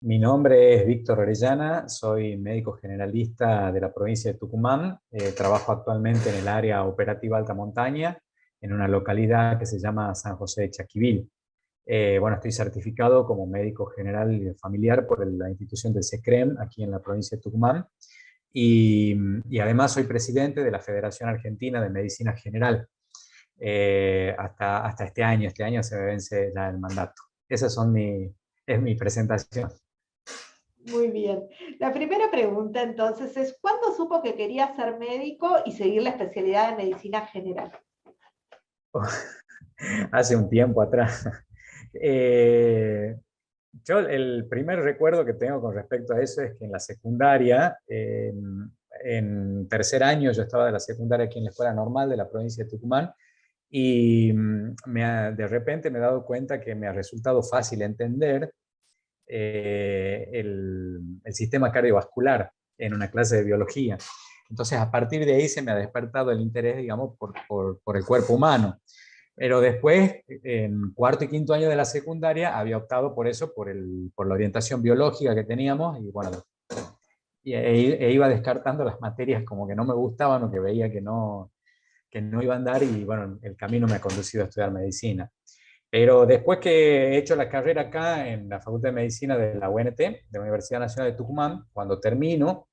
Mi nombre es Víctor Orellana, soy médico generalista de la provincia de Tucumán. Trabajo actualmente en el área operativa alta montaña, en una localidad que se llama San José de Chaquivil. Bueno, estoy certificado como médico general familiar por la institución del SECREM, aquí en la provincia de Tucumán, y, y además soy presidente de la Federación Argentina de Medicina General. Hasta este año se me vence ya el mandato. Es mi presentación. Muy bien. La primera pregunta entonces es, ¿cuándo supo que quería ser médico y seguir la especialidad de medicina general? Hace un tiempo atrás. Eh, yo el primer recuerdo que tengo con respecto a eso es que en la secundaria, en tercer año, yo estaba de la secundaria aquí en la Escuela Normal de la provincia de Tucumán y de repente me he dado cuenta que me ha resultado fácil entender el sistema cardiovascular en una clase de biología. Entonces, a partir de ahí se me ha despertado el interés, digamos, por el cuerpo humano. Pero después, en cuarto y quinto año de la secundaria, había optado por eso, por la orientación biológica que teníamos, y bueno, e iba descartando las materias como que no me gustaban o que veía que no iba a andar, y bueno, el camino me ha conducido a estudiar medicina. Pero después que he hecho la carrera acá en la Facultad de Medicina de la UNT, de la Universidad Nacional de Tucumán, cuando termino,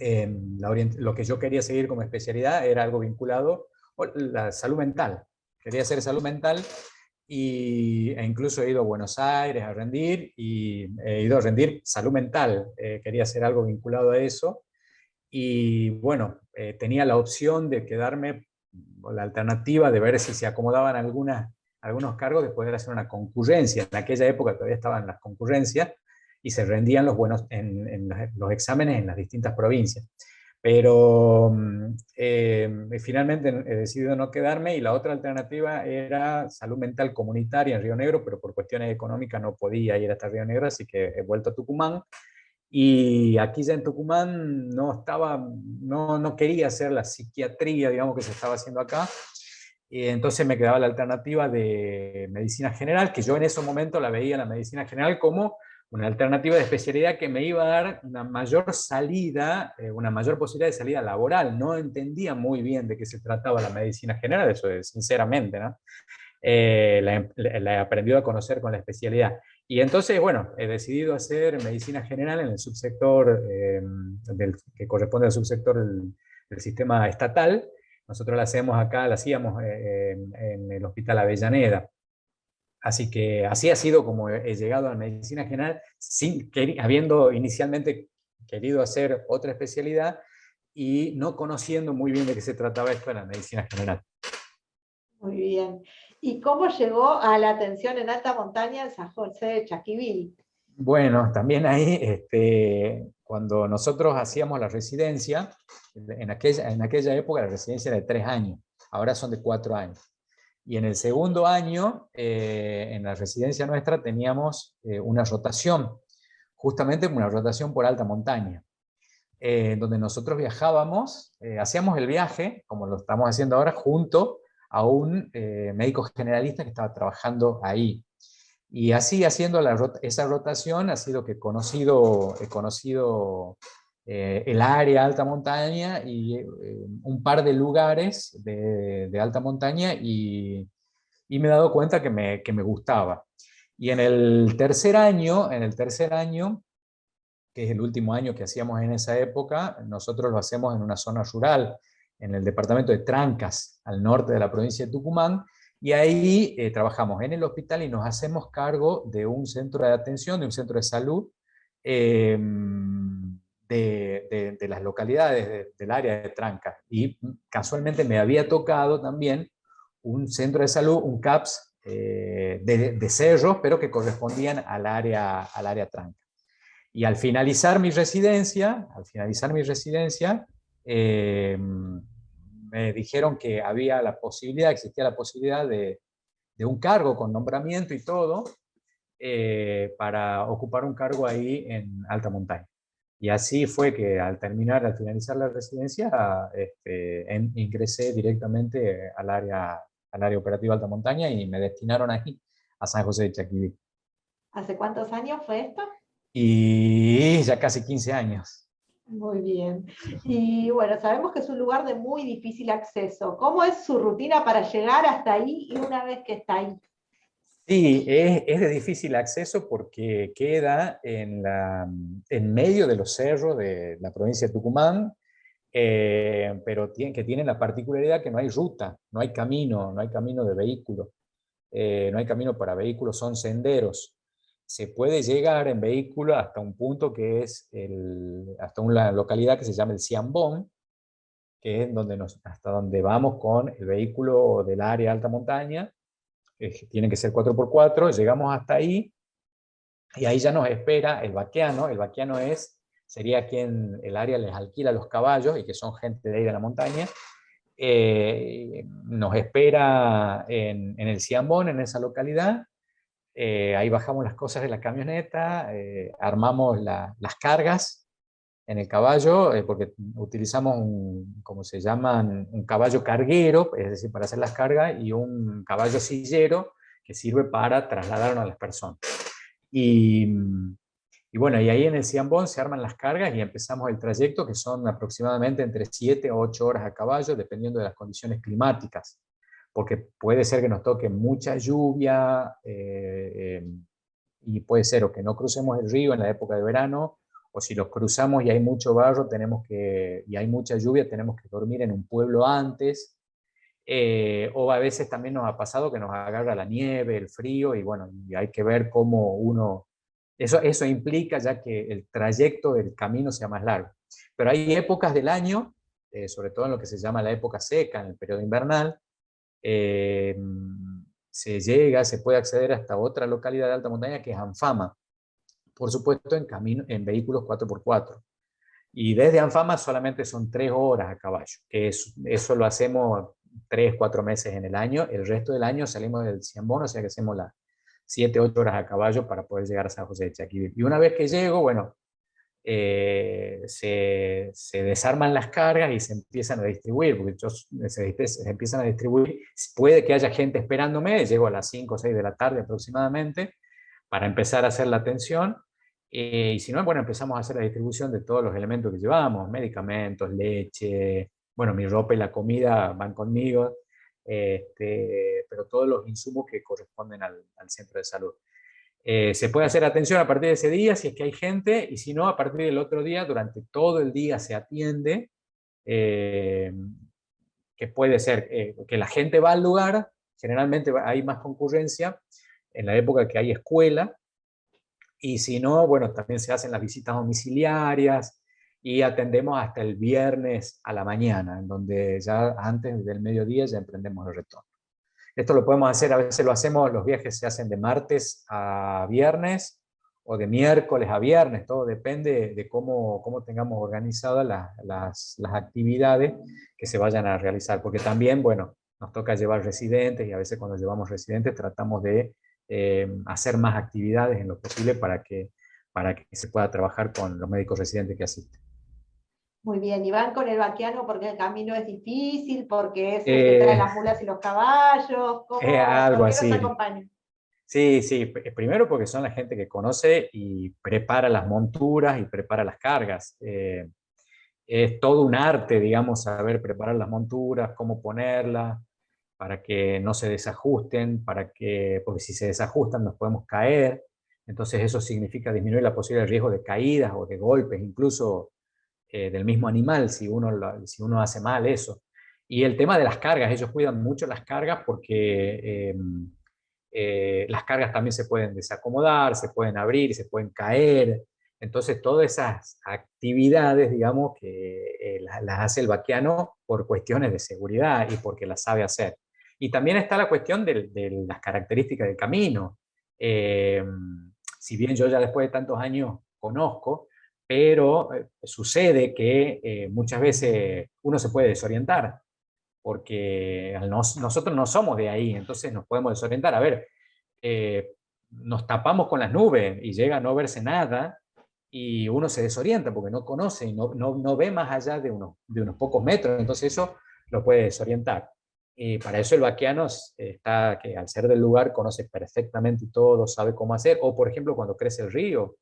lo que yo quería seguir como especialidad era algo vinculado a la salud mental. Quería hacer salud mental e incluso he ido a Buenos Aires a rendir y he ido a rendir salud mental. Quería hacer algo vinculado a eso y bueno, tenía la opción de quedarme, o la alternativa de ver si se acomodaban algunos cargos de poder hacer una concurrencia. En aquella época todavía estaban las concurrencias y se rendían los exámenes en las distintas provincias. Pero finalmente he decidido no quedarme y la otra alternativa era salud mental comunitaria en Río Negro, pero por cuestiones económicas no podía ir hasta Río Negro, así que he vuelto a Tucumán. Y aquí ya en Tucumán no quería hacer la psiquiatría, digamos, que se estaba haciendo acá. Y entonces me quedaba la alternativa de medicina general, que yo en ese momento la veía la medicina general como una alternativa de especialidad que me iba a dar una mayor salida, una mayor posibilidad de salida laboral. No entendía muy bien de qué se trataba la medicina general, eso es, sinceramente, ¿no? La he aprendido a conocer con la especialidad. Y entonces, bueno, he decidido hacer medicina general en el subsector que corresponde al subsector del sistema estatal. Nosotros la hacemos acá, la hacíamos en el Hospital Avellaneda. Así que así ha sido como he llegado a la medicina general, habiendo inicialmente querido hacer otra especialidad y no conociendo muy bien de qué se trataba esto de la medicina general. Muy bien. ¿Y cómo llegó a la atención en alta montaña en San José de Chaquivil? Bueno, también ahí, cuando nosotros hacíamos la residencia, en aquella época la residencia era de 3 años, ahora son de 4 años. Y en el segundo año, en la residencia nuestra, teníamos una rotación, justamente una rotación por alta montaña, donde nosotros viajábamos, hacíamos el viaje, como lo estamos haciendo ahora, junto a un médico generalista que estaba trabajando ahí. Y así, haciendo esa rotación, ha sido que he conocido el área alta montaña y un par de lugares de alta montaña y me he dado cuenta que me gustaba. Y en el tercer año, que es el último año que hacíamos en esa época, nosotros lo hacemos en una zona rural, en el departamento de Trancas, al norte de la provincia de Tucumán, y ahí trabajamos en el hospital y nos hacemos cargo de un centro de atención, de un centro de salud, eh, de las localidades del área de Trancas. Y casualmente me había tocado también un centro de salud, un CAPS de Cerros, pero que correspondían al área Trancas. Y al finalizar mi residencia, me dijeron que existía la posibilidad de un cargo con nombramiento y todo, para ocupar un cargo ahí en alta montaña. Y así fue que al finalizar la residencia, ingresé directamente al área operativa alta montaña y me destinaron aquí, a San José de Chaquivir. ¿Hace cuántos años fue esto? y ya casi 15 años. Muy bien. Y bueno, sabemos que es un lugar de muy difícil acceso. ¿Cómo es su rutina para llegar hasta ahí y una vez que está ahí? Sí, es de difícil acceso porque queda en medio de los cerros de la provincia de Tucumán, pero que tiene la particularidad que no hay ruta, no hay camino, no hay camino de vehículo, no hay camino para vehículos, son senderos. Se puede llegar en vehículo hasta un punto que es hasta una localidad que se llama el Ciambón, que es hasta donde vamos con el vehículo del área alta montaña, tiene que ser 4x4, llegamos hasta ahí y ahí ya nos espera el vaqueano sería quien el área les alquila los caballos y que son gente de ahí de la montaña, nos espera en el Ciambón, en esa localidad, ahí bajamos las cosas de la camioneta, armamos las cargas en el caballo, porque utilizamos como se llaman, un caballo carguero, es decir, para hacer las cargas, y un caballo sillero que sirve para trasladarnos a las personas. Y, y bueno, y ahí en el Ciambón se arman las cargas y empezamos el trayecto, que son aproximadamente entre 7 o 8 horas a caballo, dependiendo de las condiciones climáticas, porque puede ser que nos toque mucha lluvia, y puede ser o que no crucemos el río en la época de verano, o si los cruzamos y hay mucho barro y hay mucha lluvia, tenemos que dormir en un pueblo antes, o a veces también nos ha pasado que nos agarra la nieve, el frío, y bueno, y hay que ver cómo eso implica ya que el trayecto del camino sea más largo. Pero hay épocas del año, sobre todo en lo que se llama la época seca, en el periodo invernal, eh, se puede acceder hasta otra localidad de alta montaña que es Anfama, por supuesto en vehículos 4x4. Y desde Anfama solamente son 3 horas a caballo, eso lo hacemos 3, 4 meses en el año. El resto del año salimos del Ciambón, o sea que hacemos las 7, 8 horas a caballo para poder llegar a San José de Chaquí. Y una vez que llego, bueno, se desarman las cargas y se empiezan a distribuir, porque se empiezan a distribuir. Puede que haya gente esperándome, llego a las 5 o 6 de la tarde aproximadamente para empezar a hacer la atención. Y si no, bueno, empezamos a hacer la distribución de todos los elementos que llevamos, medicamentos, leche, bueno, mi ropa y la comida van conmigo, pero todos los insumos que corresponden al centro de salud. Se puede hacer atención a partir de ese día si es que hay gente, y si no, a partir del otro día, durante todo el día se atiende, eh, que puede ser que la gente va al lugar, generalmente hay más concurrencia en la época que hay escuela, y si no, bueno, también se hacen las visitas domiciliarias y atendemos hasta el viernes a la mañana, en donde ya antes del mediodía ya emprendemos el retorno. Esto lo podemos hacer, a veces lo hacemos, los viajes se hacen de martes a viernes o de miércoles a viernes, todo depende de cómo tengamos organizadas las actividades que se vayan a realizar, porque también, bueno, nos toca llevar residentes y a veces cuando llevamos residentes tratamos de hacer más actividades en lo posible para que se pueda trabajar con los médicos residentes que asisten. Muy bien, y van con el vaqueano porque el camino es difícil, porque es el que trae Eh, las mulas y los caballos, Algo ¿por qué los así. acompañan? Sí, sí, primero porque son la gente que conoce y prepara las monturas y prepara las cargas. Es todo un arte, digamos, saber preparar las monturas, cómo ponerlas, para que no se desajusten, porque si se desajustan nos podemos caer. Entonces eso significa disminuir la posibilidad de riesgo de caídas o de golpes, incluso del mismo animal, si uno hace mal eso. Y el tema de las cargas, ellos cuidan mucho las cargas porque las cargas también se pueden desacomodar, se pueden abrir, se pueden caer. Entonces, todas esas actividades, digamos, que las hace el vaqueano por cuestiones de seguridad y porque las sabe hacer. Y también está la cuestión de las características del camino. Eh, si bien yo ya después de tantos años conozco, pero sucede que muchas veces uno se puede desorientar porque nosotros no somos de ahí, entonces nos podemos desorientar. A ver, nos tapamos con las nubes y llega a no verse nada y uno se desorienta porque no conoce y no ve más allá de unos pocos metros, entonces eso lo puede desorientar. Y para eso el vaqueano está, que al ser del lugar conoce perfectamente todo, sabe cómo hacer, o por ejemplo cuando crece el río,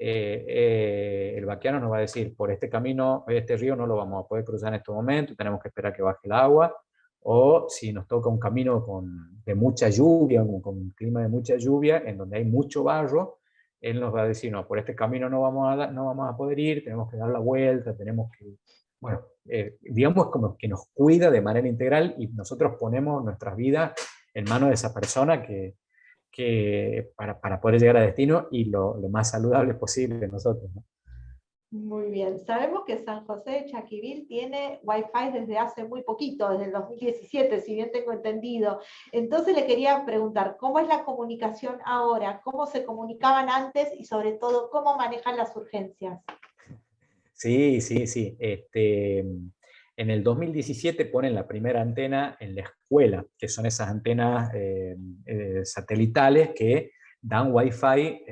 el vaquiano nos va a decir, por este camino, este río no lo vamos a poder cruzar en este momento, tenemos que esperar que baje el agua, o si nos toca un camino de mucha lluvia, con un clima de mucha lluvia, en donde hay mucho barro, él nos va a decir, no, por este camino no vamos a poder ir, tenemos que dar la vuelta, tenemos que, bueno, digamos como que nos cuida de manera integral y nosotros ponemos nuestras vidas en manos de esa persona para poder llegar a destino y lo más saludable posible nosotros, ¿no? Muy bien. Sabemos que San José de Chaquivir tiene Wi-Fi desde hace muy poquito, desde el 2017, si bien tengo entendido. Entonces le quería preguntar, ¿cómo es la comunicación ahora? ¿Cómo se comunicaban antes? Y sobre todo, ¿cómo manejan las urgencias? Sí, sí, sí. En el 2017 ponen la primera antena en la escuela, que son esas antenas satelitales que dan Wi-Fi,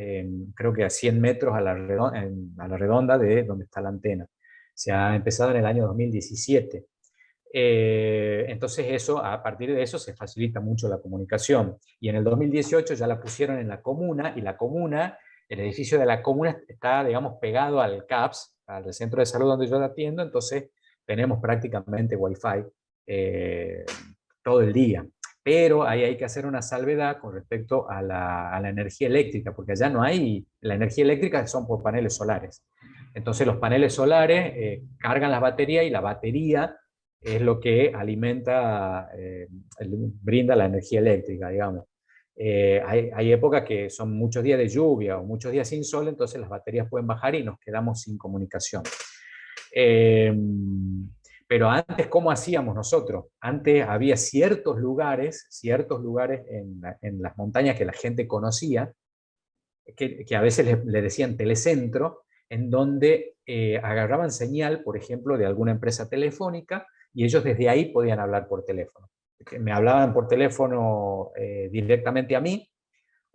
creo que a 100 metros a la redonda de donde está la antena. Se ha empezado en el año 2017. Entonces eso, a partir de eso se facilita mucho la comunicación. Y en el 2018 ya la pusieron en la comuna, y la comuna, el edificio de la comuna está, digamos, pegado al CAPS, al centro de salud donde yo la atiendo, entonces tenemos prácticamente Wi-Fi eh, todo el día. Pero ahí hay que hacer una salvedad con respecto a la energía eléctrica, porque allá no hay, la energía eléctrica son por paneles solares. Entonces los paneles solares cargan las baterías y la batería es lo que alimenta, brinda la energía eléctrica, digamos. Hay épocas que son muchos días de lluvia o muchos días sin sol, entonces las baterías pueden bajar y nos quedamos sin comunicación. Eh, pero antes, ¿cómo hacíamos nosotros? Antes había ciertos lugares en las montañas que la gente conocía, que a veces le decían telecentro, en donde agarraban señal, por ejemplo, de alguna empresa telefónica, y ellos desde ahí podían hablar por teléfono. Me hablaban por teléfono directamente a mí,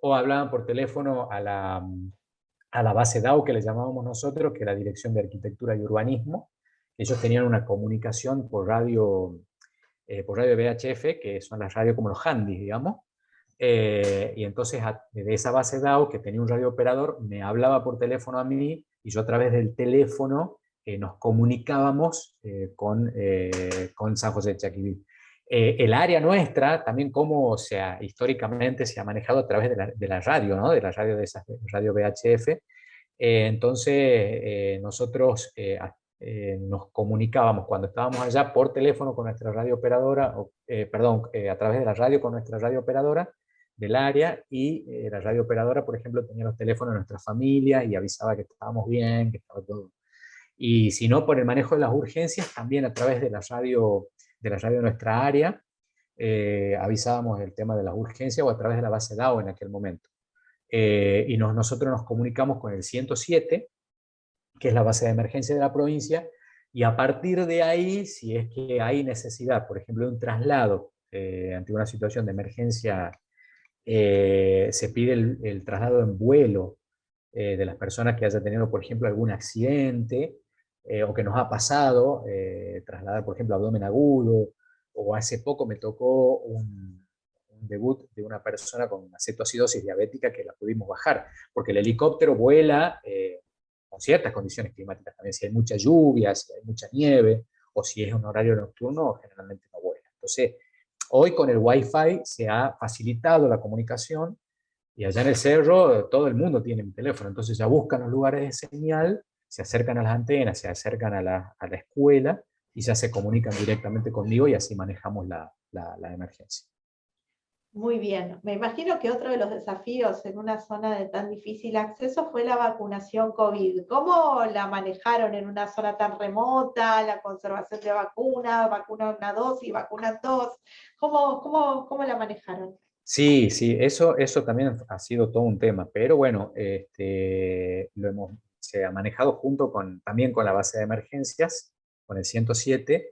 o hablaban por teléfono a la base DAO que le llamábamos nosotros, que era Dirección de Arquitectura y Urbanismo. Ellos tenían una comunicación por radio VHF, que son las radios como los handys, digamos, y entonces de esa base DAO que tenía un radiooperador me hablaba por teléfono a mí y yo a través del teléfono nos comunicábamos con San José de Chaquivir. El área nuestra, también como históricamente se ha manejado a través de la radio, ¿no? De la radio de esas radio VHF. Entonces nosotros nos comunicábamos cuando estábamos allá por teléfono con nuestra radio operadora, perdón, a través de la radio con nuestra radio operadora del área, y la radio operadora, por ejemplo, tenía los teléfonos de nuestra familia y avisaba que estábamos bien, que estaba todo. Y si no, por el manejo de las urgencias, también a través de la radio de nuestra área, avisábamos el tema de las urgencias o a través de la base DAO en aquel momento. Y nosotros nos comunicamos con el 107, que es la base de emergencia de la provincia, y a partir de ahí, si es que hay necesidad, por ejemplo, de un traslado ante una situación de emergencia, se pide el traslado en vuelo de las personas que haya tenido, por ejemplo, algún accidente, o que nos ha pasado, trasladar, por ejemplo, abdomen agudo, o hace poco me tocó un debut de una persona con una cetoacidosis diabética que la pudimos bajar, porque el helicóptero vuela con ciertas condiciones climáticas también, si hay mucha lluvia, si hay mucha nieve, o si es un horario nocturno, generalmente no vuela. Entonces, hoy con el Wi-Fi se ha facilitado la comunicación, y allá en el cerro todo el mundo tiene un teléfono, entonces ya buscan los lugares de señal, se acercan a las antenas, se acercan a la escuela y ya se comunican directamente conmigo y así manejamos la emergencia. Muy bien. Me imagino que otro de los desafíos en una zona de tan difícil acceso fue la vacunación COVID. ¿Cómo la manejaron en una zona tan remota, la conservación de vacunas, vacunan una dosis, vacunan dos? ¿Cómo la manejaron? Sí, sí, eso también ha sido todo un tema, pero bueno, se ha manejado también con la base de emergencias, con el 107.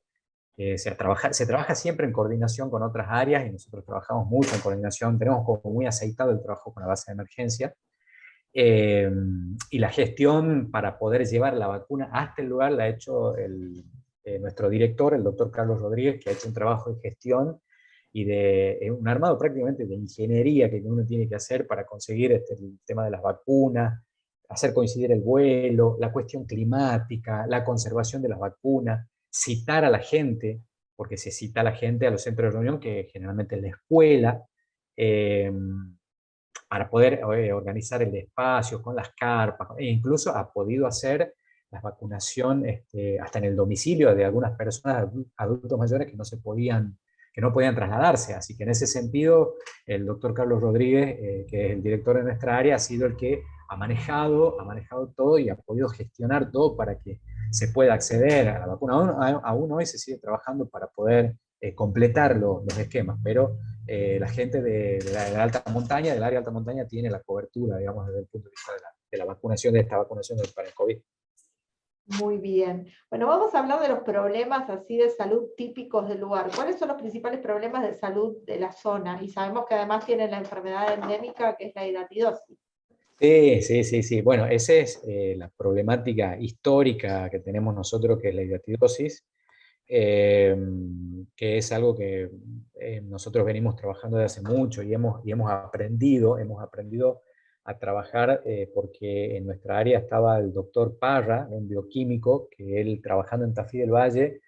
Se trabaja siempre en coordinación con otras áreas y nosotros trabajamos mucho en coordinación, tenemos como muy aceitado el trabajo con la base de emergencia, eh, y la gestión para poder llevar la vacuna hasta el lugar la ha hecho nuestro director, el doctor Carlos Rodríguez, que ha hecho un trabajo de gestión y de un armado prácticamente de ingeniería que uno tiene que hacer para conseguir el tema de las vacunas, hacer coincidir el vuelo, la cuestión climática, la conservación de las vacunas, citar a la gente, porque se cita a la gente a los centros de reunión, que generalmente es la escuela, eh, para poder organizar el espacio con las carpas, e incluso ha podido hacer la vacunación hasta en el domicilio de algunas personas, adultos mayores que no podían trasladarse. Así que en ese sentido, el doctor Carlos Rodríguez, que es el director de nuestra área, ha sido el que ha manejado todo y ha podido gestionar todo para que se pueda acceder a la vacuna. Aún hoy se sigue trabajando para poder completar los esquemas, pero la gente de la alta montaña, del área de alta montaña, tiene la cobertura, digamos, desde el punto de vista de la vacunación, de esta vacunación para el COVID. Muy bien. Bueno, vamos a hablar de los problemas así de salud típicos del lugar. ¿Cuáles son los principales problemas de salud de la zona? Y sabemos que además tienen la enfermedad endémica que es la hidatidosis. Sí, sí, sí, sí. Bueno, esa es la problemática histórica que tenemos nosotros, que es la hidatidosis, eh, que es algo que nosotros venimos trabajando desde hace mucho y hemos aprendido a trabajar porque en nuestra área estaba el doctor Parra, un bioquímico, que él trabajando en Tafí del Valle,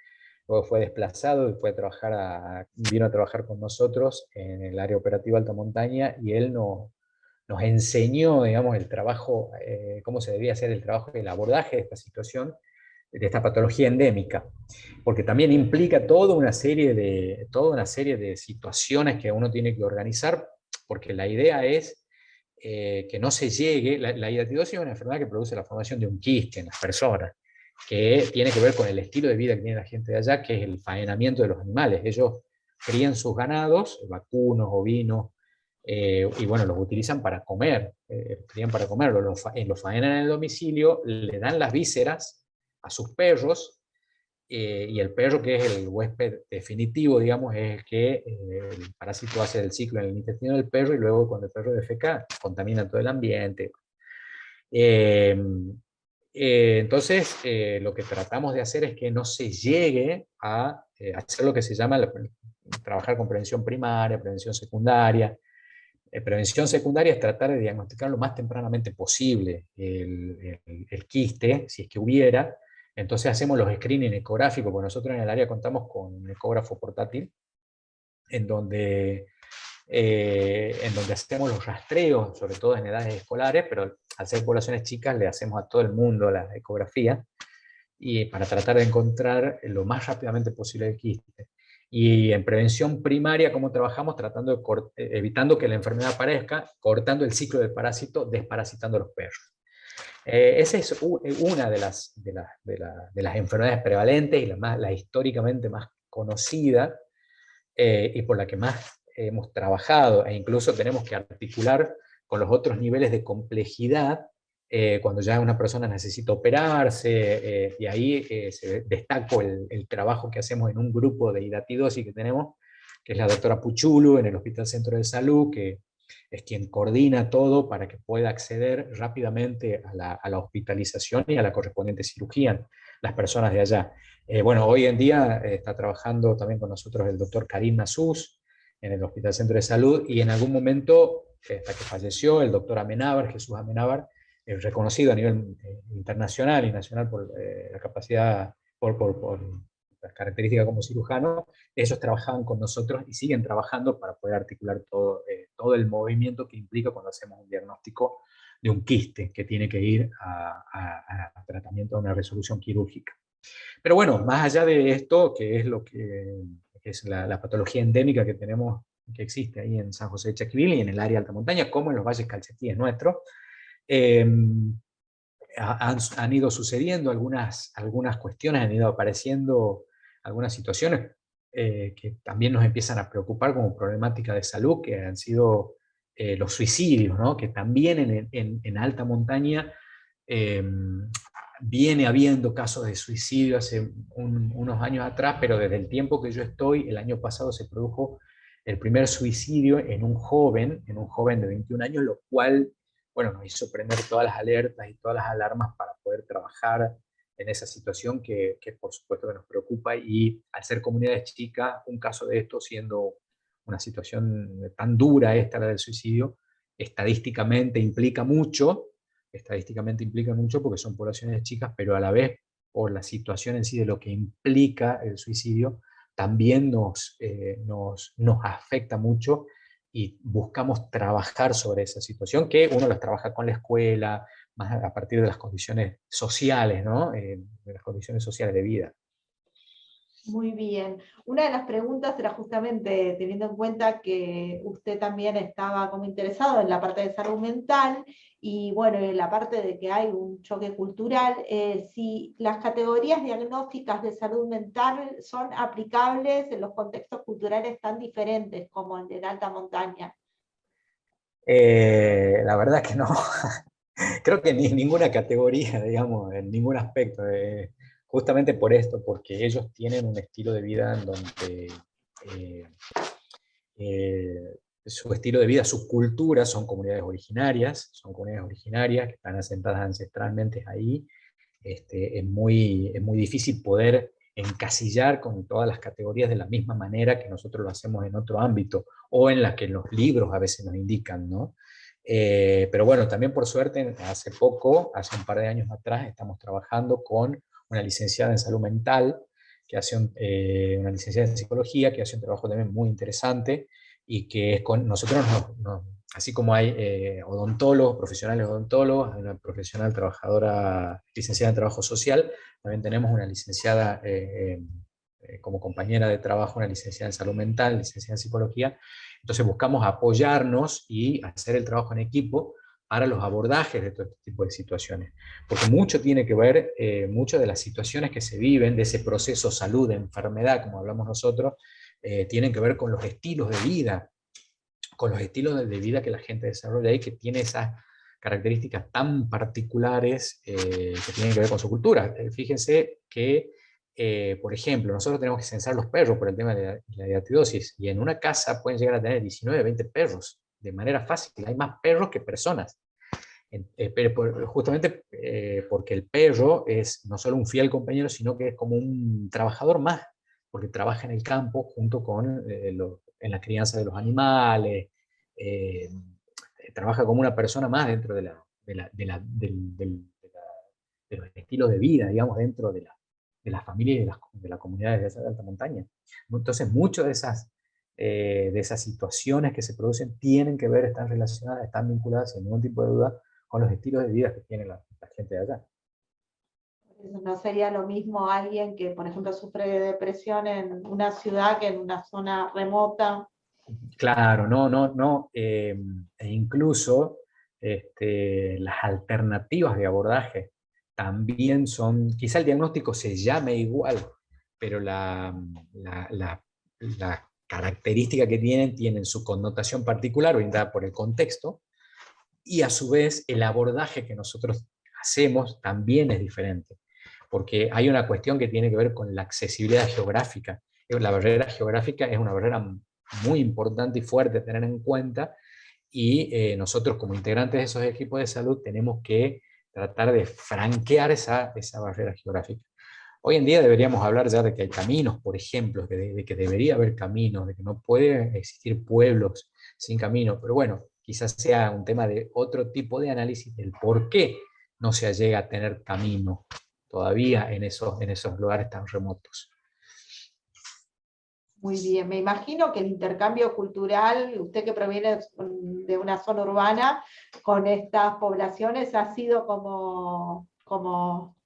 luego fue desplazado y vino a trabajar con nosotros en el área operativa Alta Montaña, y él nos enseñó, digamos, el trabajo, cómo se debía hacer el trabajo, el abordaje de esta situación, de esta patología endémica, porque también implica toda una serie de situaciones que uno tiene que organizar, porque la idea es que no se llegue, la hidatidosis es una enfermedad que produce la formación de un quiste en las personas, que tiene que ver con el estilo de vida que tiene la gente de allá, que es el faenamiento de los animales. Ellos crían sus ganados, vacunos, ovinos, y bueno, los utilizan para comer, crían para comerlo, los faenan en el domicilio, le dan las vísceras a sus perros, y el perro, que es el huésped definitivo, digamos, es el que el parásito hace el ciclo en el intestino del perro, y luego cuando el perro defeca, contamina todo el ambiente. Eh, entonces, lo que tratamos de hacer es que no se llegue a hacer lo que se llama trabajar con prevención primaria, prevención secundaria. Prevención secundaria es tratar de diagnosticar lo más tempranamente posible el quiste, si es que hubiera. Entonces hacemos los screening ecográficos, porque nosotros en el área contamos con un ecógrafo portátil, en donde, en donde hacemos los rastreos, sobre todo en edades escolares, pero al ser poblaciones chicas le hacemos a todo el mundo la ecografía, y para tratar de encontrar lo más rápidamente posible el quiste. Y en prevención primaria, ¿cómo trabajamos? Tratando evitando que la enfermedad aparezca, cortando el ciclo del parásito, desparasitando a los perros. Esa es una de las enfermedades prevalentes y la históricamente más conocida, y por la que más hemos trabajado, e incluso tenemos que articular con los otros niveles de complejidad cuando ya una persona necesita operarse, y ahí destaco el trabajo que hacemos en un grupo de hidatidosis que tenemos, que es la doctora Puchulu en el Hospital Centro de Salud, que es quien coordina todo para que pueda acceder rápidamente a la hospitalización y a la correspondiente cirugía las personas de allá. Bueno, hoy en día está trabajando también con nosotros el doctor Karim Nassous en el Hospital Centro de Salud, y en algún momento, hasta que falleció, el doctor Amenábar, Jesús Amenábar, reconocido a nivel internacional y nacional por la capacidad, por las características como cirujano. Ellos trabajaban con nosotros y siguen trabajando para poder articular todo el movimiento que implica cuando hacemos un diagnóstico de un quiste que tiene que ir a tratamiento de una resolución quirúrgica. Pero bueno, más allá de esto, que es que es la patología endémica que tenemos, que existe ahí en San José de Chaquivil y en el área de alta montaña, como en los valles calchaquíes nuestros, eh, han ido sucediendo algunas cuestiones, han ido apareciendo algunas situaciones que también nos empiezan a preocupar como problemática de salud, que han sido los suicidios, ¿no? Que también en alta montaña eh, viene habiendo casos de suicidio hace unos años atrás, pero desde el tiempo que yo estoy, el año pasado se produjo el primer suicidio en un joven de 21 años, lo cual, bueno, nos hizo prender todas las alertas y todas las alarmas para poder trabajar en esa situación que por supuesto que nos preocupa, y al ser comunidades chicas, un caso de esto siendo una situación tan dura esta, la del suicidio, estadísticamente implica mucho, estadísticamente implican mucho porque son poblaciones chicas, pero a la vez por la situación en sí de lo que implica el suicidio, también nos afecta mucho y buscamos trabajar sobre esa situación, que uno las trabaja con la escuela, más a partir de las condiciones sociales, ¿no? De las condiciones sociales de vida. Muy bien. Una de las preguntas era justamente teniendo en cuenta que usted también estaba como interesado en la parte de salud mental y bueno, en la parte de que hay un choque cultural, si las categorías diagnósticas de salud mental son aplicables en los contextos culturales tan diferentes como el de la alta montaña. La verdad que no. Creo que ni ninguna categoría, digamos, en ningún aspecto. Justamente por esto, porque ellos tienen un estilo de vida en donde eh, su estilo de vida, sus culturas son comunidades originarias que están asentadas ancestralmente ahí. Es muy difícil poder encasillar con todas las categorías de la misma manera que nosotros lo hacemos en otro ámbito, o en la que los libros a veces nos indican, ¿no? Pero bueno, también por suerte, hace poco, hace un par de años atrás, estamos trabajando con una licenciada en salud mental, una licenciada en psicología, que hace un trabajo también muy interesante, y que es con nosotros, así como hay odontólogos, profesionales odontólogos, hay una profesional trabajadora, licenciada en trabajo social, también tenemos una licenciada como compañera de trabajo, una licenciada en salud mental, licenciada en psicología. Entonces buscamos apoyarnos y hacer el trabajo en equipo para los abordajes de todo este tipo de situaciones. Porque mucho tiene que ver, muchas de las situaciones que se viven, de ese proceso salud, enfermedad, como hablamos nosotros, tienen que ver con los estilos de vida, con los estilos de vida que la gente desarrolla y que tiene esas características tan particulares que tienen que ver con su cultura. Fíjense que, por ejemplo, nosotros tenemos que censar los perros por el tema de la diatidosis, y en una casa pueden llegar a tener 19, 20 perros de manera fácil. Hay más perros que personas. Pero justamente porque el perro es no solo un fiel compañero, sino que es como un trabajador más, porque trabaja en el campo junto con en la crianza de los animales, eh, trabaja como una persona más dentro de los estilos de vida, digamos, dentro de las familias y de las comunidades de alta montaña. Entonces, muchas de esas situaciones que se producen tienen que ver, están relacionadas, están vinculadas, sin ningún tipo de duda, con los estilos de vida que tiene la gente de allá. No sería lo mismo alguien que, por ejemplo, sufre de depresión en una ciudad que en una zona remota. Claro, no. E incluso las alternativas de abordaje también son, quizá el diagnóstico se llame igual, pero la característica que tienen su connotación particular orientada por el contexto, y a su vez el abordaje que nosotros hacemos también es diferente, porque hay una cuestión que tiene que ver con la accesibilidad geográfica. La barrera geográfica es una barrera muy importante y fuerte a tener en cuenta, y nosotros como integrantes de esos equipos de salud tenemos que tratar de franquear esa barrera geográfica. Hoy en día deberíamos hablar ya de que hay caminos, por ejemplo, de que debería haber caminos, de que no puede existir pueblos sin camino, pero bueno, quizás sea un tema de otro tipo de análisis del por qué no se llega a tener camino todavía en esos lugares tan remotos. Muy bien, me imagino que el intercambio cultural, usted que proviene de una zona urbana, con estas poblaciones ha sido como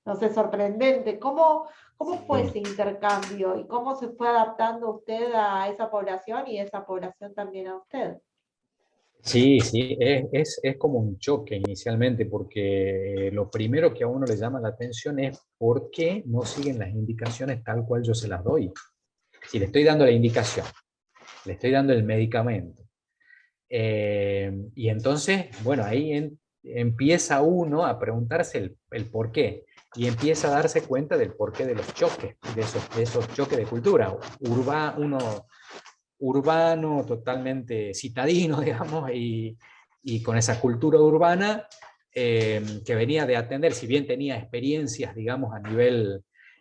no sé, sorprendente. ¿Cómo fue ese intercambio y cómo se fue adaptando usted a esa población y esa población también a usted? Sí, sí, es como un choque inicialmente, porque lo primero que a uno le llama la atención es por qué no siguen las indicaciones tal cual yo se las doy. Si le estoy dando la indicación, le estoy dando el medicamento, y entonces, bueno, ahí empieza uno a preguntarse el por qué, y empieza a darse cuenta del porqué de los choques, de esos choques de cultura. Uno urbano, totalmente citadino, digamos, y con esa cultura urbana que venía de atender, si bien tenía experiencias, digamos,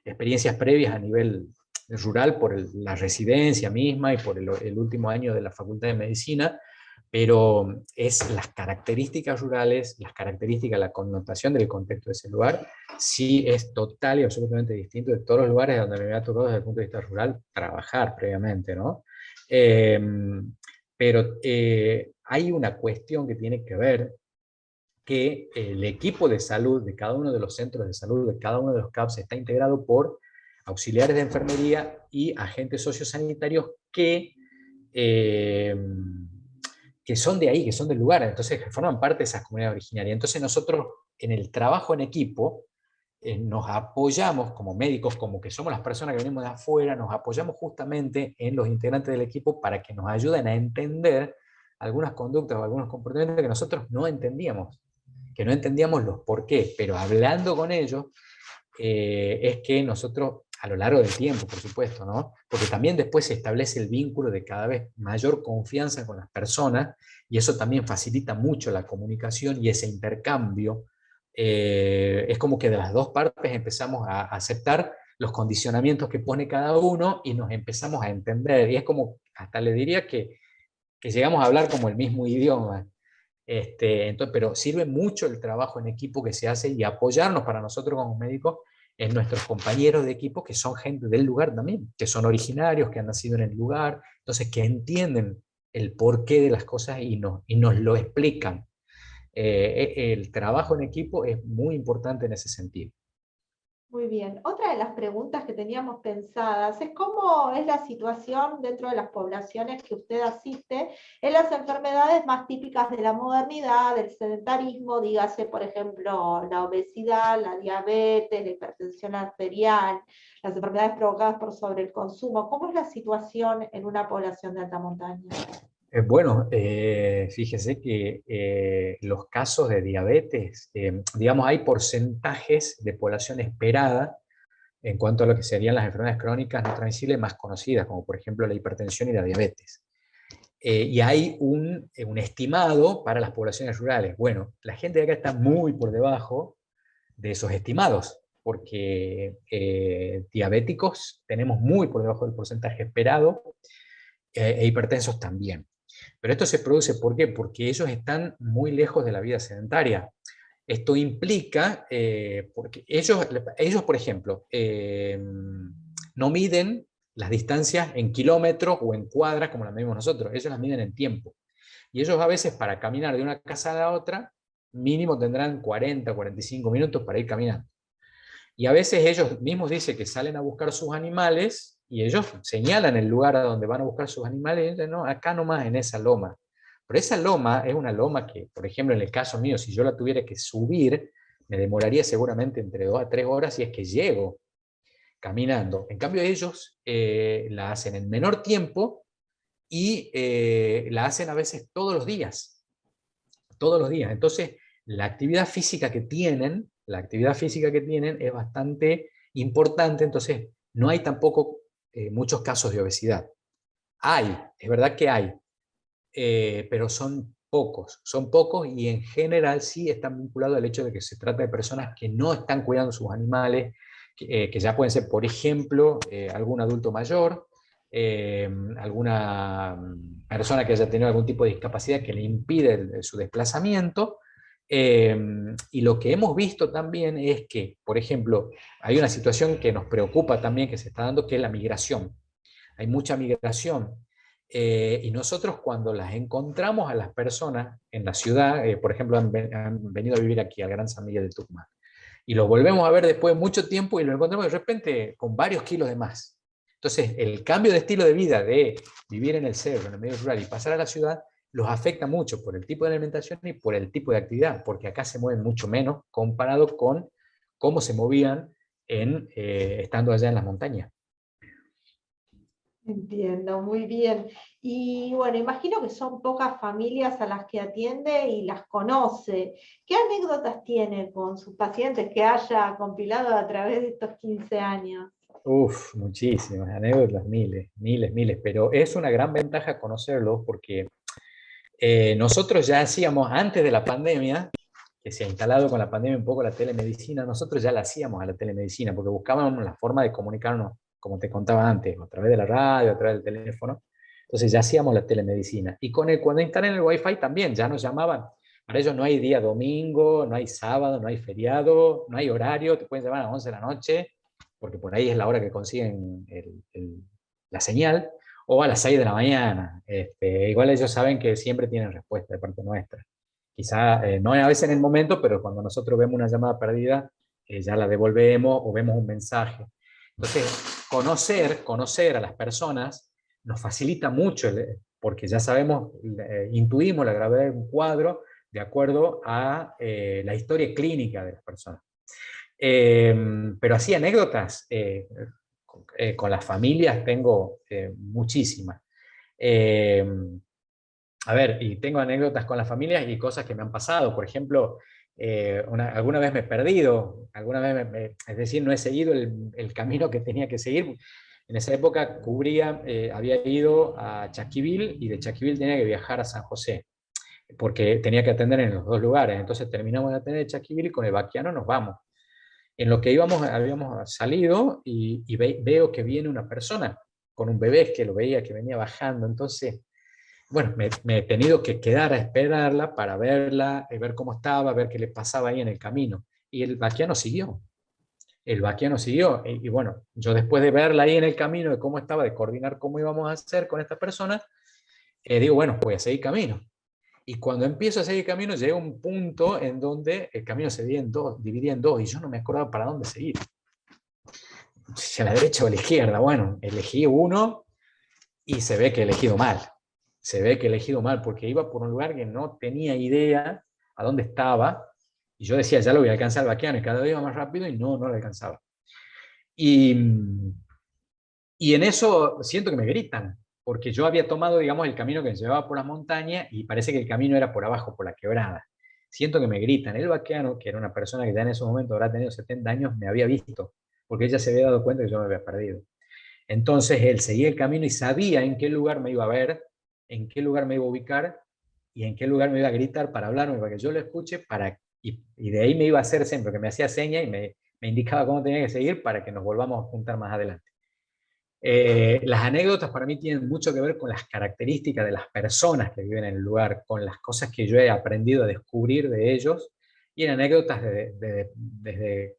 experiencias previas a nivel rural por la residencia misma y por el último año de la Facultad de Medicina, pero es las características rurales, las características, la connotación del contexto de ese lugar, sí es total y absolutamente distinto de todos los lugares donde me ha tocado desde el punto de vista rural trabajar previamente, ¿no? Eh, pero hay una cuestión que tiene que ver que el equipo de salud de cada uno de los centros de salud, de cada uno de los CAPS, está integrado por auxiliares de enfermería y agentes sociosanitarios eh, que son de ahí, que son del lugar, entonces que forman parte de esas comunidades originarias. Entonces nosotros en el trabajo en equipo nos apoyamos como médicos, como que somos las personas que venimos de afuera, nos apoyamos justamente en los integrantes del equipo para que nos ayuden a entender algunas conductas o algunos comportamientos que nosotros no entendíamos, que no entendíamos los por qué, pero hablando con ellos es que nosotros, a lo largo del tiempo, por supuesto, ¿no? Porque también después se establece el vínculo de cada vez mayor confianza con las personas, y eso también facilita mucho la comunicación y ese intercambio. Es como que de las dos partes empezamos a aceptar los condicionamientos que pone cada uno y nos empezamos a entender. Y es como, hasta le diría que llegamos a hablar como el mismo idioma. Entonces, pero sirve mucho el trabajo en equipo que se hace y apoyarnos para nosotros como médicos en nuestros compañeros de equipo que son gente del lugar también, que son originarios, que han nacido en el lugar, entonces que entienden el porqué de las cosas y nos lo explican. El trabajo en equipo es muy importante en ese sentido. Muy bien. Otra de las preguntas que teníamos pensadas es cómo es la situación dentro de las poblaciones que usted asiste en las enfermedades más típicas de la modernidad, del sedentarismo, dígase, por ejemplo, la obesidad, la diabetes, la hipertensión arterial, las enfermedades provocadas por sobre el consumo. ¿Cómo es la situación en una población de alta montaña? Bueno, fíjese que los casos de diabetes, digamos, hay porcentajes de población esperada en cuanto a lo que serían las enfermedades crónicas no transmisibles más conocidas, como por ejemplo la hipertensión y la diabetes. Y hay un estimado para las poblaciones rurales. Bueno, la gente de acá está muy por debajo de esos estimados, porque diabéticos tenemos muy por debajo del porcentaje esperado, e hipertensos también. Pero esto se produce, ¿por qué? Porque ellos están muy lejos de la vida sedentaria. Esto implica, porque ellos, por ejemplo, no miden las distancias en kilómetros o en cuadras como las medimos nosotros, ellos las miden en tiempo. Y ellos a veces para caminar de una casa a la otra, mínimo tendrán 40, 45 minutos para ir caminando. Y a veces ellos mismos dicen que salen a buscar sus animales y ellos señalan el lugar a donde van a buscar sus animales y dicen, no, acá nomás en esa loma. Pero esa loma es una loma que, por ejemplo, en el caso mío, si yo la tuviera que subir, me demoraría seguramente entre 2 a 3 horas si es que llego caminando. En cambio, ellos la hacen en menor tiempo y la hacen a veces todos los días. Todos los días. Entonces, la actividad física que tienen es bastante importante, entonces no hay tampoco muchos casos de obesidad. Hay, es verdad que hay, pero son pocos y en general sí están vinculados al hecho de que se trata de personas que no están cuidando sus animales, que ya pueden ser, por ejemplo, algún adulto mayor, alguna persona que haya tenido algún tipo de discapacidad que le impide su desplazamiento. Y lo que hemos visto también es que, por ejemplo, hay una situación que nos preocupa también que se está dando, que es la migración. Hay mucha migración. Y nosotros cuando las encontramos a las personas en la ciudad, por ejemplo, han venido a vivir aquí al Gran San Miguel de Tucumán, y los volvemos a ver después de mucho tiempo y los encontramos de repente con varios kilos de más. Entonces, el cambio de estilo de vida de vivir en el cerro, en el medio rural y pasar a la ciudad, los afecta mucho por el tipo de alimentación y por el tipo de actividad, porque acá se mueven mucho menos comparado con cómo se movían estando allá en las montañas. Entiendo, muy bien. Y bueno, imagino que son pocas familias a las que atiende y las conoce. ¿Qué anécdotas tiene con sus pacientes que haya compilado a través de estos 15 años? Uf, muchísimas anécdotas, miles, miles, miles, pero es una gran ventaja conocerlos porque nosotros ya hacíamos antes de la pandemia, que se ha instalado con la pandemia un poco la telemedicina, nosotros ya la hacíamos a la telemedicina porque buscábamos la forma de comunicarnos, como te contaba antes, a través de la radio, a través del teléfono, Entonces ya hacíamos la telemedicina. Y cuando instalan el Wi-Fi también, ya nos llamaban. Para ellos no hay día domingo, no hay sábado, no hay feriado, no hay horario, te pueden llamar a las 11 de la noche, porque por ahí es la hora que consiguen la señal, o a las 6 de la mañana. Igual ellos saben que siempre tienen respuesta de parte nuestra. Quizá no a veces en el momento, pero cuando nosotros vemos una llamada perdida, ya la devolvemos o vemos un mensaje. Entonces, conocer a las personas nos facilita mucho, porque ya sabemos, intuimos la gravedad de un cuadro de acuerdo a la historia clínica de las personas. Pero así anécdotas con las familias tengo muchísimas. A ver, y tengo anécdotas con las familias y cosas que me han pasado. Por ejemplo, alguna vez me he perdido, alguna vez es decir, no he seguido el camino que tenía que seguir. En esa época había ido a Chaquivil y de Chaquivil tenía que viajar a San José, porque tenía que atender en los dos lugares. Entonces terminamos de atender de Chaquivil y con el Baquiano nos vamos. En lo que habíamos salido y veo que viene una persona con un bebé que lo veía que venía bajando. Entonces, bueno, me he tenido que quedar a esperarla para verla, ver cómo estaba, ver qué le pasaba ahí en el camino. Y el vaquiano siguió. El vaquiano siguió. Y bueno, yo después de verla ahí en el camino, de cómo estaba, de coordinar cómo íbamos a hacer con esta persona, digo, bueno, voy a seguir camino. Y cuando empiezo a seguir camino, llega un punto en donde el camino se dividía en dos, y yo no me acordaba para dónde seguir. Si a la derecha o a la izquierda. Bueno, elegí uno y se ve que he elegido mal. Se ve que he elegido mal porque iba por un lugar que no tenía idea a dónde estaba. Y yo decía, ya lo voy a alcanzar al vaquiano, y cada vez iba más rápido y no lo alcanzaba. Y, y en eso siento que me gritan, porque yo había tomado, digamos, el camino que me llevaba por la montaña y parece que el camino era por abajo, por la quebrada. Siento que me gritan. El vaquiano, que era una persona que ya en ese momento habrá tenido 70 años, me había visto, porque ella se había dado cuenta que yo me había perdido. Entonces él seguía el camino y sabía en qué lugar me iba a ver, en qué lugar me iba a ubicar y en qué lugar me iba a gritar para hablarme, para que yo lo escuche, y de ahí me iba a hacer siempre, que me hacía señas y me indicaba cómo tenía que seguir para que nos volvamos a juntar más adelante. Las anécdotas para mí tienen mucho que ver con las características de las personas que viven en el lugar, con las cosas que yo he aprendido a descubrir de ellos, y en anécdotas desde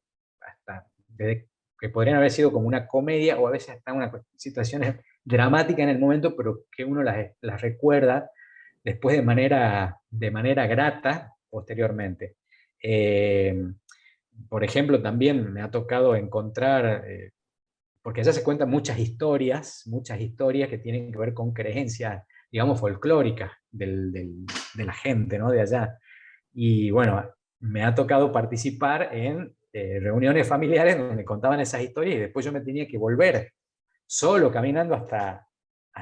que podrían haber sido como una comedia o a veces hasta una situaciones dramáticas en el momento, pero que uno las recuerda después de manera grata posteriormente. Por ejemplo, también me ha tocado encontrar, porque allá se cuentan muchas historias que tienen que ver con creencias, digamos, folclóricas de la gente, ¿no? De allá. Y bueno, me ha tocado participar en reuniones familiares donde me contaban esas historias y después yo me tenía que volver solo caminando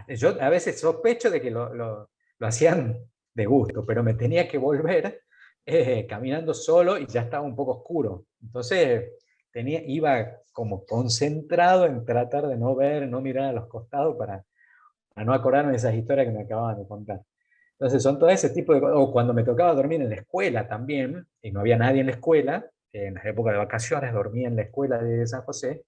yo a veces sospecho de que lo hacían de gusto, pero me tenía que volver caminando solo y ya estaba un poco oscuro. Entonces iba como concentrado en tratar de no ver, no mirar a los costados para no acordarme de esas historias que me acababan de contar. Entonces son todo ese tipo de cosas. O cuando me tocaba dormir en la escuela también, y no había nadie en la escuela, en las épocas de vacaciones dormía en la escuela de San José,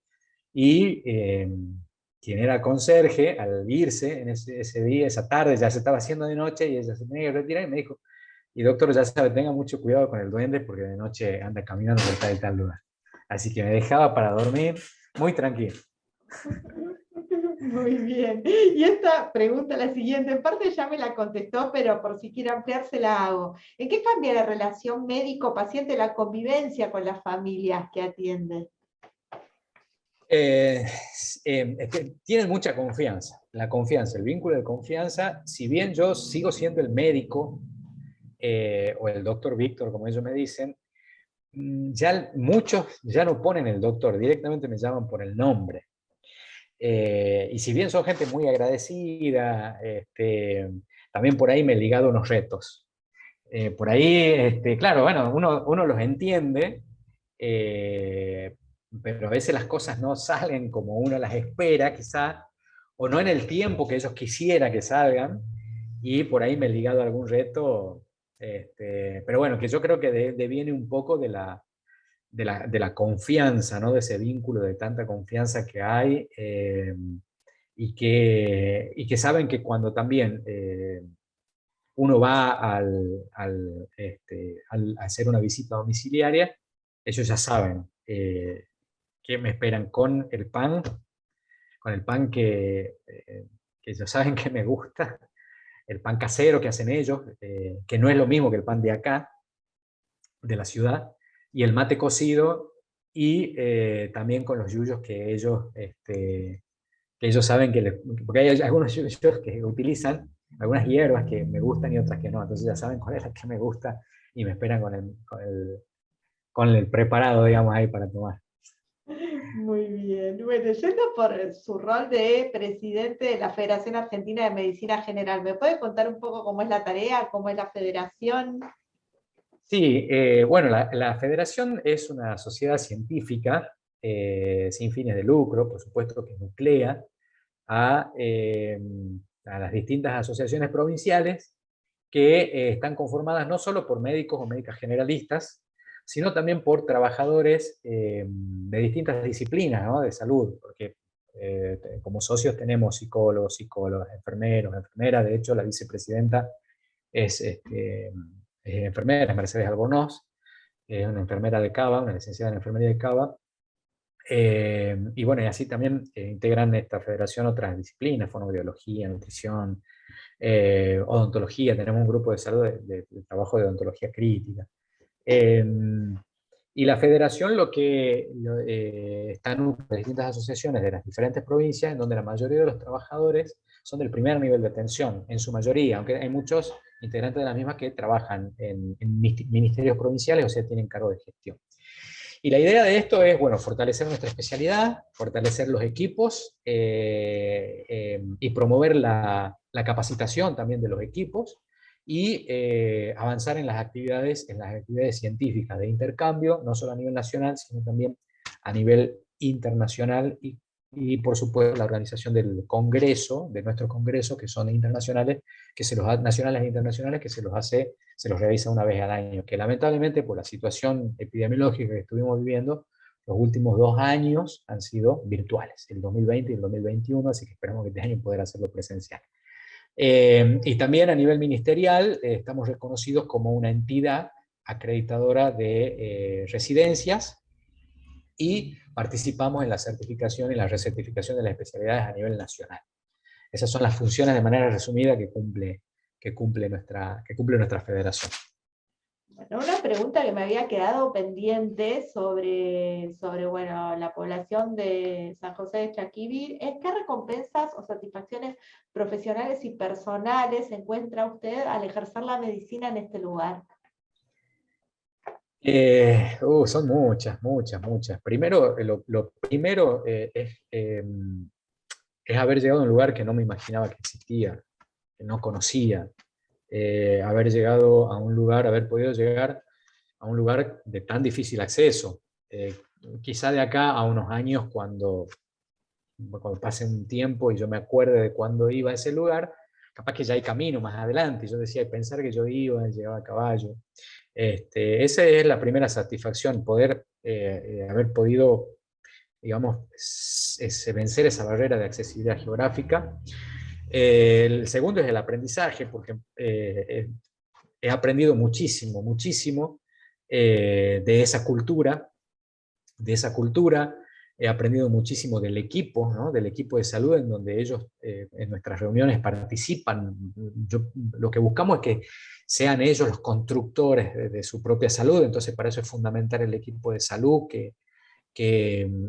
y quien era conserje, al irse en ese día, esa tarde, ya se estaba haciendo de noche y ella se tenía que retirar y me dijo, y doctor, ya sabe, tenga mucho cuidado con el duende porque de noche anda caminando por tal y tal lugar. Así que me dejaba para dormir muy tranquilo. Muy bien. Y esta pregunta, la siguiente, en parte ya me la contestó, pero por si quiere ampliarse la hago. ¿En qué cambia la relación médico-paciente, la convivencia con las familias que atienden? Es que tienen mucha confianza. La confianza, el vínculo de confianza, si bien yo sigo siendo el médico o el doctor Víctor, como ellos me dicen, ya muchos ya no ponen el doctor, directamente me llaman por el nombre. Y si bien son gente muy agradecida, también por ahí me he ligado unos retos. Por ahí, claro, bueno, uno los entiende, eh, pero a veces las cosas no salen como uno las espera, quizá, o no en el tiempo que ellos quisiera que salgan, y por ahí me he ligado a algún reto, pero bueno, que yo creo que deviene un poco de la confianza, ¿no? De ese vínculo, de tanta confianza que hay. y que saben que cuando también uno va a hacer una visita domiciliaria, ellos ya saben qué me esperan con el pan que ellos saben que me gusta, el pan casero que hacen ellos, que no es lo mismo que el pan de acá, de la ciudad, y el mate cocido, y también con los yuyos que ellos saben porque hay algunos yuyos que utilizan, algunas hierbas que me gustan y otras que no, entonces ya saben cuál es la que me gusta y me esperan con el preparado, digamos, ahí para tomar. Muy bien. Bueno, yendo por su rol de presidente de la Federación Argentina de Medicina General, ¿me puede contar un poco cómo es la tarea, cómo es la federación? Sí, bueno, la federación es una sociedad científica sin fines de lucro, por supuesto que nuclea a, eh, a las distintas asociaciones provinciales que están conformadas no solo por médicos o médicas generalistas, sino también por trabajadores de distintas disciplinas, ¿no? De salud, porque como socios tenemos psicólogos, psicólogas, enfermeros, enfermeras. De hecho la vicepresidenta es, enfermera, Mercedes Albornoz, es una enfermera de Cava, una licenciada en enfermería de Cava. Y bueno, y así también integran esta federación otras disciplinas, fonoaudiología, nutrición, odontología. Tenemos un grupo de salud de trabajo de odontología crítica. Eh, y la federación está en distintas asociaciones de las diferentes provincias, en donde la mayoría de los trabajadores son del primer nivel de atención, en su mayoría, aunque hay muchos integrantes de las mismas que trabajan en ministerios provinciales, o sea, tienen cargo de gestión. Y la idea de esto es, bueno, fortalecer nuestra especialidad, fortalecer los equipos y promover la capacitación también de los equipos y avanzar en las actividades científicas de intercambio, no solo a nivel nacional, sino también a nivel internacional y por supuesto la organización del congreso, de nuestros congresos que son internacionales, nacionales e internacionales, que se los realiza una vez al año, que lamentablemente por la situación epidemiológica que estuvimos viviendo, los últimos 2 años han sido virtuales, el 2020 y el 2021, así que esperamos que este año poder hacerlo presencial. Y también a nivel ministerial estamos reconocidos como una entidad acreditadora de residencias y participamos en la certificación y la recertificación de las especialidades a nivel nacional. Esas son las funciones de manera resumida que cumple nuestra federación. Bueno, una pregunta que me había quedado pendiente sobre bueno, la población de San José de Chaquibir es qué recompensas o satisfacciones profesionales y personales encuentra usted al ejercer la medicina en este lugar. Son muchas, muchas, muchas. Primero, lo primero es haber llegado a un lugar que no me imaginaba que existía, que no conocía. Haber llegado a un lugar, haber podido llegar a un lugar de tan difícil acceso. Quizá de acá a unos años, cuando pase un tiempo y yo me acuerde de cuando iba a ese lugar, capaz que ya hay camino más adelante. Yo decía, pensar que yo llegaba a caballo. Esa es la primera satisfacción, poder haber podido, digamos, vencer esa barrera de accesibilidad geográfica. El segundo es el aprendizaje, porque he aprendido muchísimo, muchísimo de esa cultura, he aprendido muchísimo del equipo, ¿no? Del equipo de salud, en donde ellos en nuestras reuniones participan. Lo que buscamos es que sean ellos los constructores de su propia salud, entonces para eso es fundamental el equipo de salud que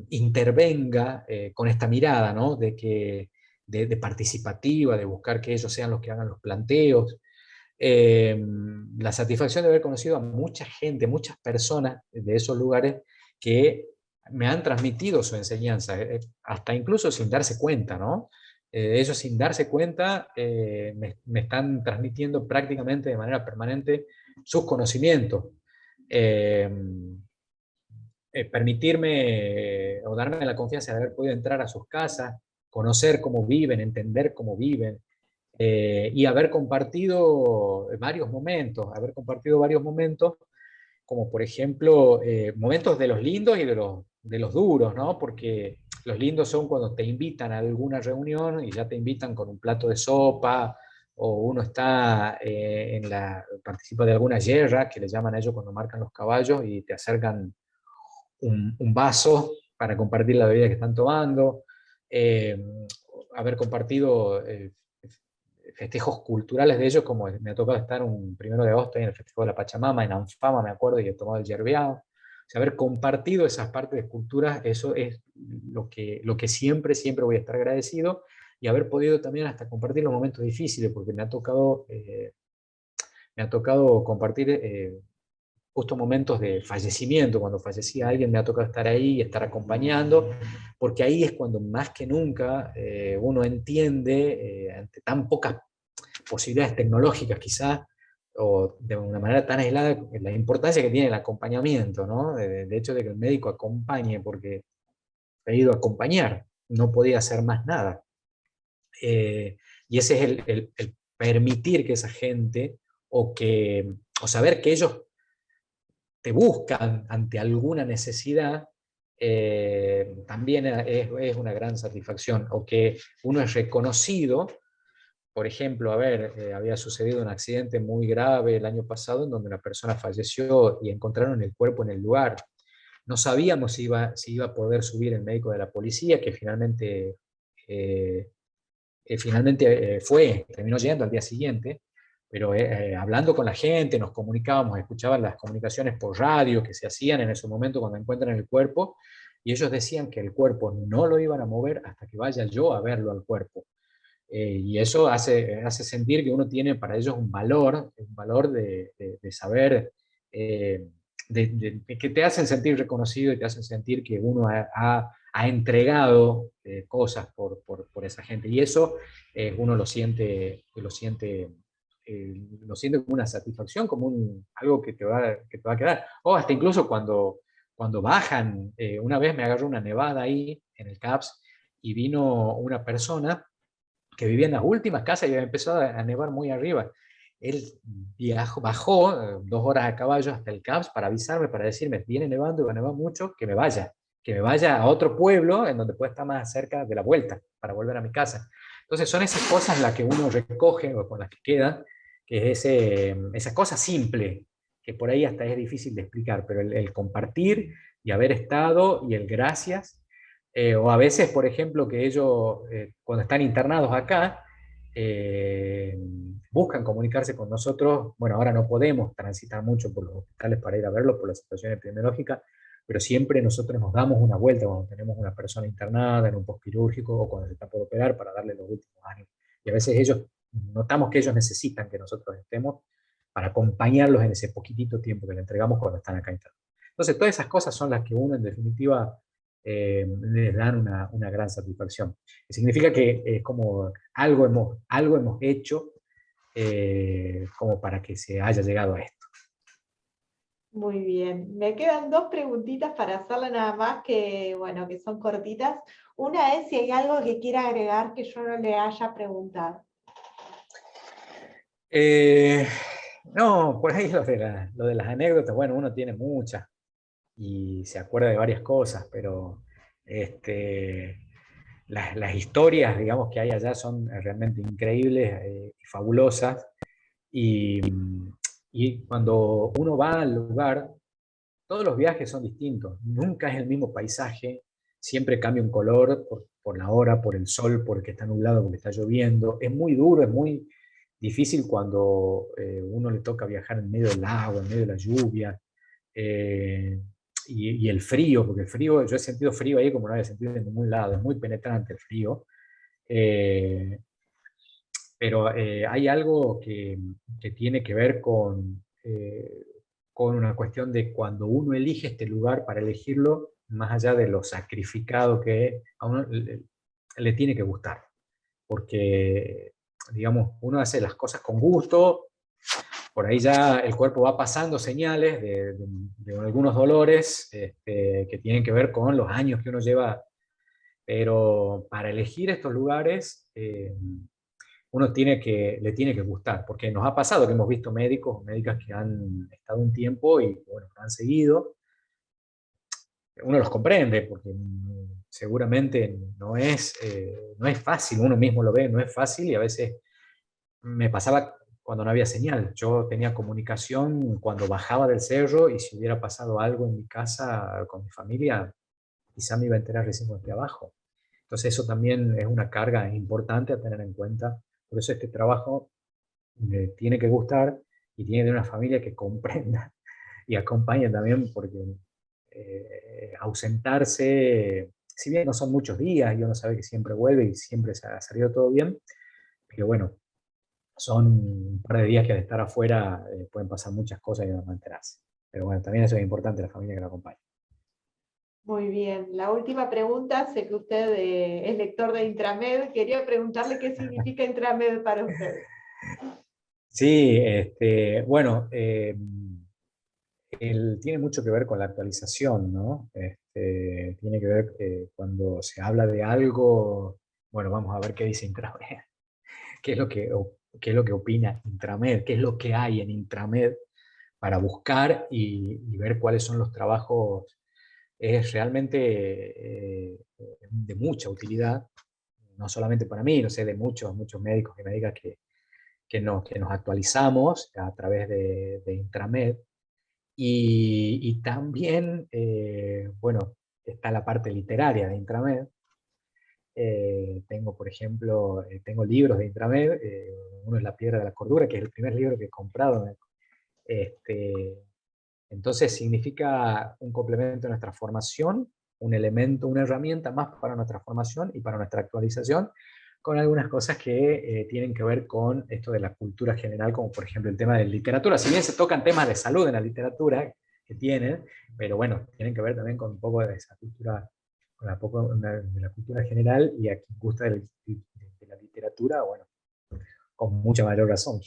intervenga con esta mirada, ¿no? De participativa, de buscar que ellos sean los que hagan los planteos. La satisfacción de haber conocido a mucha gente, muchas personas de esos lugares que me han transmitido su enseñanza, hasta incluso sin darse cuenta, ¿no? Ellos sin darse cuenta me están transmitiendo prácticamente de manera permanente sus conocimientos. Eh, Permitirme o darme la confianza de haber podido entrar a sus casas, conocer cómo viven, entender cómo viven, y haber compartido varios momentos, como por ejemplo momentos de los lindos y de los duros, ¿no? Porque los lindos son cuando te invitan a alguna reunión y ya te invitan con un plato de sopa, o uno está participa de alguna yerra, que le llaman a ellos cuando marcan los caballos, y te acercan un vaso para compartir la bebida que están tomando, eh, haber compartido festejos culturales de ellos, como me ha tocado estar un 1 de agosto en el festejo de la Pachamama, en Anfama, me acuerdo, y he tomado el yerbeado. O sea, haber compartido esas partes de culturas, eso es lo que siempre, siempre voy a estar agradecido, y haber podido también hasta compartir los momentos difíciles, porque me ha tocado compartir justo momentos de fallecimiento. Cuando fallecía alguien me ha tocado estar ahí y estar acompañando, porque ahí es cuando más que nunca uno entiende, ante tan pocas posibilidades tecnológicas quizás, o de una manera tan aislada, la importancia que tiene el acompañamiento, ¿no? De hecho de que el médico acompañe, porque he ido a acompañar, no podía hacer más nada. Y ese es el permitir que esa gente, o saber que ellos te buscan ante alguna necesidad, también es una gran satisfacción, o que uno es reconocido. Por ejemplo, a ver, había sucedido un accidente muy grave el año pasado en donde una persona falleció y encontraron el cuerpo en el lugar. No sabíamos si iba a poder subir el médico de la policía, que eh, finalmente terminó yendo al día siguiente, pero hablando con la gente, nos comunicábamos, escuchaban las comunicaciones por radio que se hacían en ese momento cuando encuentran el cuerpo, y ellos decían que el cuerpo no lo iban a mover hasta que vaya yo a verlo al cuerpo. Y eso hace sentir que uno tiene para ellos un valor de saber, eh, que te hacen sentir reconocido y te hacen sentir que uno ha entregado cosas por esa gente. Y eso uno lo siente como una satisfacción, como algo que te va a quedar. O hasta incluso cuando bajan, una vez me agarró una nevada ahí en el CAPS y vino una persona que vivía en las últimas casas y empezó a nevar muy arriba. Él bajó 2 horas a caballo hasta el CAPS para avisarme, para decirme, viene nevando y va a nevar mucho, que me vaya a otro pueblo en donde pueda estar más cerca de la vuelta, para volver a mi casa. Entonces son esas cosas las que uno recoge o con las que queda, que es esa cosa simple, que por ahí hasta es difícil de explicar, pero el compartir y haber estado y el gracias, o a veces, por ejemplo, que ellos, cuando están internados acá, eh, buscan comunicarse con nosotros. Bueno, ahora no podemos transitar mucho por los hospitales para ir a verlos por la situación epidemiológica, pero siempre nosotros nos damos una vuelta cuando tenemos una persona internada en un postquirúrgico o cuando se está por operar para darle los últimos años. Y a veces notamos que ellos necesitan que nosotros estemos para acompañarlos en ese poquitito tiempo que le entregamos cuando están acá internados. Entonces, todas esas cosas son las que uno, en definitiva, les dan una gran satisfacción. Significa que es como algo hemos hecho como para que se haya llegado a esto. Muy bien. Me quedan dos preguntitas para hacerle nada más que, bueno, que son cortitas. Una es si hay algo que quiera agregar que yo no le haya preguntado. No, por ahí lo de las anécdotas, bueno, uno tiene muchas y se acuerda de varias cosas, pero las historias, digamos, que hay allá son realmente increíbles y fabulosas. Y, y cuando uno va al lugar, todos los viajes son distintos, nunca es el mismo paisaje, siempre cambia un color por la hora, por el sol, porque está nublado, porque está lloviendo. Es muy duro, es muy difícil cuando uno le toca viajar en medio del agua, en medio de la lluvia, eh, y el frío, porque el frío, yo he sentido frío ahí como no había sentido en ningún lado, es muy penetrante el frío. Eh, pero hay algo que tiene que ver con una cuestión de cuando uno elige este lugar para elegirlo, más allá de lo sacrificado que es, a uno le tiene que gustar, porque, digamos, uno hace las cosas con gusto, por ahí ya el cuerpo va pasando señales de algunos dolores que tienen que ver con los años que uno lleva, pero para elegir estos lugares uno le tiene que gustar, porque nos ha pasado que hemos visto médicos o médicas que han estado un tiempo y bueno, han seguido. Uno los comprende, porque seguramente no es fácil, uno mismo lo ve, no es fácil y a veces me pasaba cuando no había señal. Yo tenía comunicación cuando bajaba del cerro y si hubiera pasado algo en mi casa con mi familia, quizá me iba a enterar recién cuando esté abajo. Entonces eso también es una carga importante a tener en cuenta. Por eso este trabajo tiene que gustar y tiene de una familia que comprenda y acompañe también, porque ausentarse, si bien no son muchos días y uno sabe que siempre vuelve y siempre se ha salido todo bien, pero bueno, son un par de días que al estar afuera pueden pasar muchas cosas y uno no enterarse. Pero bueno, también eso es importante, la familia que lo acompaña. Muy bien. La última pregunta, sé que usted es lector de Intramed, quería preguntarle qué significa Intramed para usted. Sí, bueno, tiene mucho que ver con la actualización, ¿no? Tiene que ver cuando se habla de algo, bueno, vamos a ver qué dice Intramed, qué es lo que, qué es lo que opina Intramed, qué es lo que hay en Intramed para buscar y ver cuáles son los trabajos. Es realmente de mucha utilidad, no solamente para mí, no sé, de muchos médicos que me digan que nos actualizamos a través de Intramed. Y también, bueno, está la parte literaria de Intramed. Tengo, por ejemplo, tengo libros de Intramed. Uno es La Piedra de la Cordura, que es el primer libro que he comprado. Este, entonces significa un complemento a nuestra formación, un elemento, una herramienta más para nuestra formación y para nuestra actualización, con algunas cosas que tienen que ver con esto de la cultura general, como por ejemplo el tema de literatura. Si bien se tocan temas de salud en la literatura que tienen, pero bueno, tienen que ver también con un poco de esa cultura, con un poco de la cultura general, y a quien gusta de la literatura, bueno, con mucha mayor razón.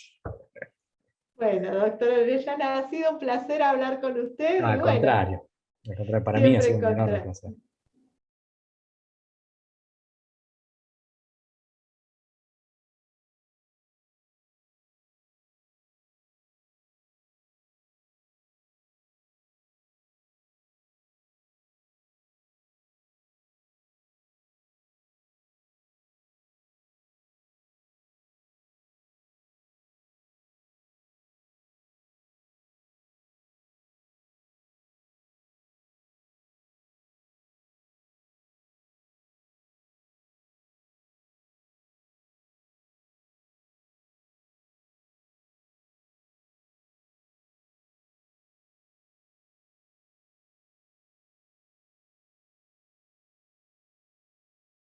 Bueno, doctora Orellana, ha sido un placer hablar con usted No, y bueno, al contrario, para mí ha siempre sido un enorme encontrar. placer.